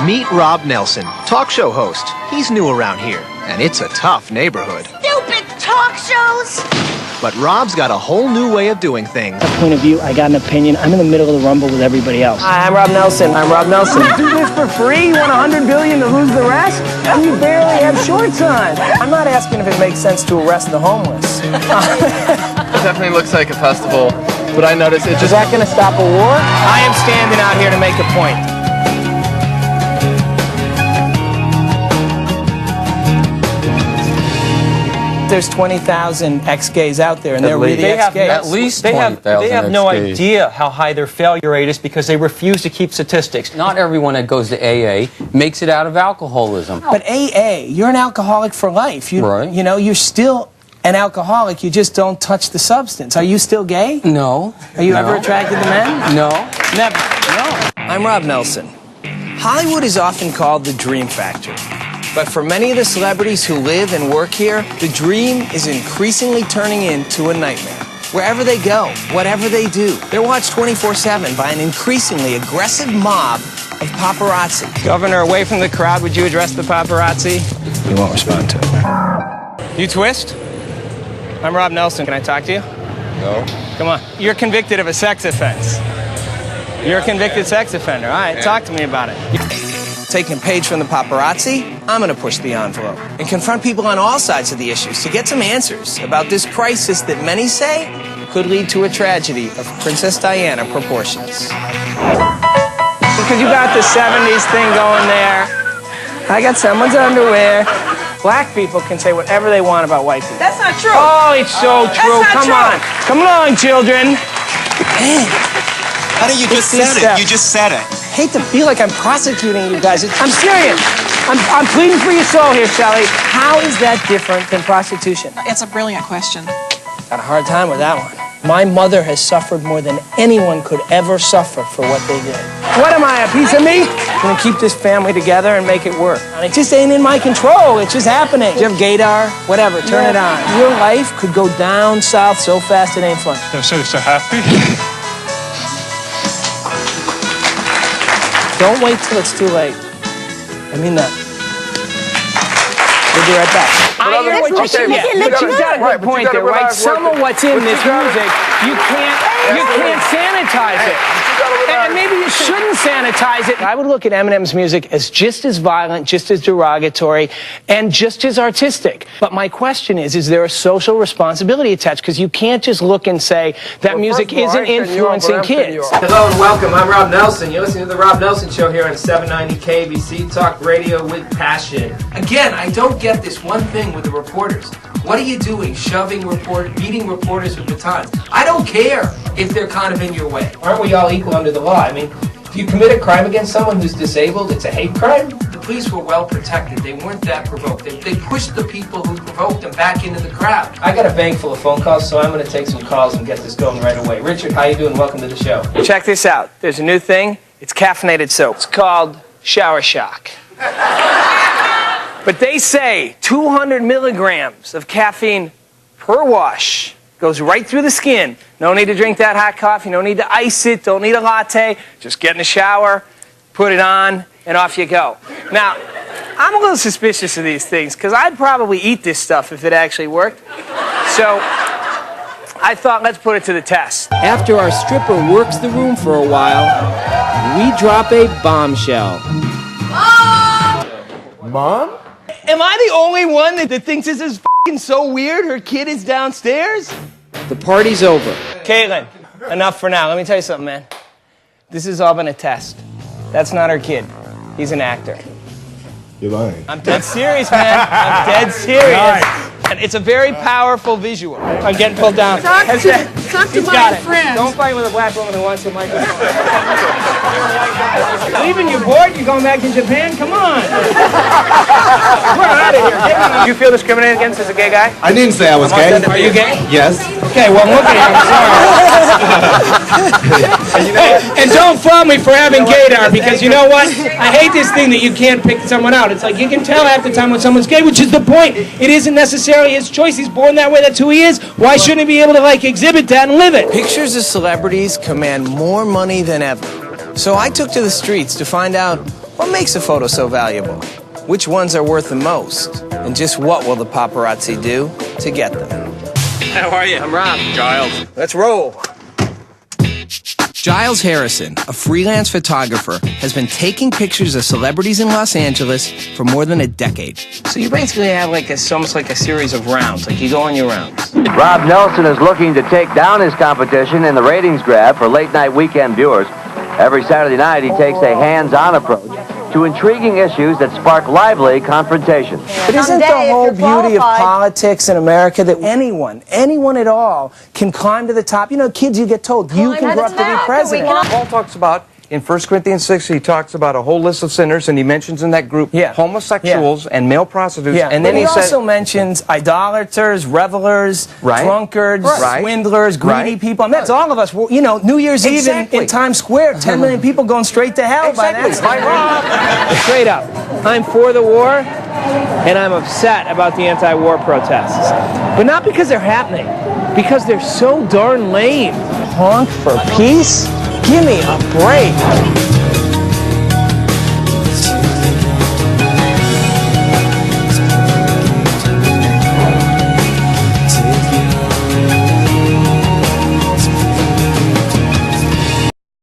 Meet Rob Nelson, talk show host. He's new around here, and it's a tough neighborhood. Stupid talk shows! But Rob's got a whole new way of doing things. A point of view, I got an opinion. I'm in the middle of the rumble with everybody else. Hi, I'm Rob Nelson. I'm Rob Nelson. Do this for free? You want $100 billion to lose the rest? You barely have shorts on. I'm not asking if it makes sense to arrest the homeless. It definitely looks like a festival, but I noticed it just... Is that going to stop a war? I am standing out here to make a point. There's 20,000 ex-gays out there, and they're really ex-gays. At least 20,000 They have no idea how high their failure rate is because they refuse to keep statistics. Not everyone that goes to AA makes it out of alcoholism. But AA, you're an alcoholic for life. Right. You know, you're still an alcoholic. You just don't touch the substance. Are you still gay? No. Are you ever attracted to men? No. Never. No. I'm Rob Nelson. Hollywood is often called the dream factory. But for many of the celebrities who live and work here, the dream is increasingly turning into a nightmare. Wherever they go, whatever they do, they're watched 24/7 by an increasingly aggressive mob of paparazzi. Governor, away from the crowd, would you address the paparazzi? He won't respond to it. You twist? I'm Rob Nelson. Can I talk to you? No. Come on. You're convicted of a sex offense. You're a convicted sex offender. All right, talk to me about it. Taking a page from the paparazzi, I'm going to push the envelope and confront people on all sides of the issues to get some answers about this crisis that many say could lead to a tragedy of Princess Diana proportions. Because you got the 70s thing going there. I got someone's underwear. Black people can say whatever they want about white people. That's not true. Oh, it's so true. Come on. Come along, children. Man. How do you just said it? You just said it. I hate to feel like I'm prosecuting you guys. I'm serious. I'm pleading for your soul here, Sally. How is that different than prostitution? It's a brilliant question. Got a hard time with that one. My mother has suffered more than anyone could ever suffer for what they did. What am I, a piece of meat? I'm gonna keep this family together and make it work. And it just ain't in my control. It's just happening. Do you have gaydar? Whatever, turn it on. Your life could go down south so fast it ain't fun. They're so happy. Don't wait till it's too late. I mean that. We'll be right back. I hear what you're saying. She's got a good point there, right? Some of what's in this music, you can't sanitize it. And maybe you shouldn't sanitize it. I would look at Eminem's music as just as violent, just as derogatory, and just as artistic. But my question is there a social responsibility attached? Because you can't just look and say that music isn't influencing kids. Hello and welcome. I'm Rob Nelson. You're listening to The Rob Nelson Show here on 790 KBC Talk Radio with Passion. Again, I don't get this one thing with the reporters. What are you doing? Beating reporters with batons. I don't care if they're kind of in your way. Aren't we all equal under the law? I mean, if you commit a crime against someone who's disabled, it's a hate crime. The police were well protected. They weren't that provoked. They pushed the people who provoked them back into the crowd. I got a bank full of phone calls, so I'm going to take some calls and get this going right away. Richard, how you doing? Welcome to the show. Check this out. There's a new thing. It's caffeinated soap. It's called Shower Shock. But they say 200 milligrams of caffeine per wash goes right through the skin. No need to drink that hot coffee. No need to ice it. Don't need a latte. Just get in the shower, put it on, and off you go. Now, I'm a little suspicious of these things because I'd probably eat this stuff if it actually worked. So I thought, let's put it to the test. After our stripper works the room for a while, we drop a bombshell. Mom? Am I the only one that thinks this is f***ing so weird? Her kid is downstairs? The party's over. Caitlin, enough for now. Let me tell you something, man. This has all been a test. That's not her kid. He's an actor. You're lying. I'm dead serious, man. I'm dead serious. Nice. And it's a very powerful visual. I'm getting pulled down. Talk to my friend. Don't fight with a black woman who wants a microphone. Leaving you bored? You're going back to Japan? Come on. We're out of here. Do you feel discriminated against as a gay guy? I didn't say I was gay. Are you gay? Yes. Okay, well, look at you. I'm sorry. And don't fault me for having gaydar, because you know what? I hate this thing that you can't pick someone out. It's like you can tell half the time when someone's gay, which is the point. It isn't necessarily his choice. He's born that way. That's who he is. Why shouldn't he be able to, exhibit that and live it? Pictures of celebrities command more money than ever. So I took to the streets to find out what What makes a photo so valuable? Which ones are worth the most? And just what will the paparazzi do to get them? How are you? I'm Rob. Giles. Let's roll. Giles Harrison, a freelance photographer, has been taking pictures of celebrities in Los Angeles for more than a decade. So you basically have it's almost like a series of rounds, like you go on your rounds. Rob Nelson is looking to take down his competition in the ratings grab for late-night weekend viewers. Every Saturday night, he takes a hands-on approach to intriguing issues that spark lively confrontation. But isn't the whole beauty of politics in America that anyone at all can climb to the top? You know, kids, you get told, you can grow up to be president. Paul talks about, in 1 Corinthians 6, he talks about a whole list of sinners, and he mentions in that group homosexuals and male prostitutes. And then he also mentions idolaters, revelers, drunkards, swindlers, greedy people. And that's all of us. Well, you know, New Year's Eve in Times Square, 10 million people going straight to hell by that time. Straight up, I'm for the war, and I'm upset about the anti-war protests. But not because they're happening, because they're so darn lame. Honk for peace? Give me a break.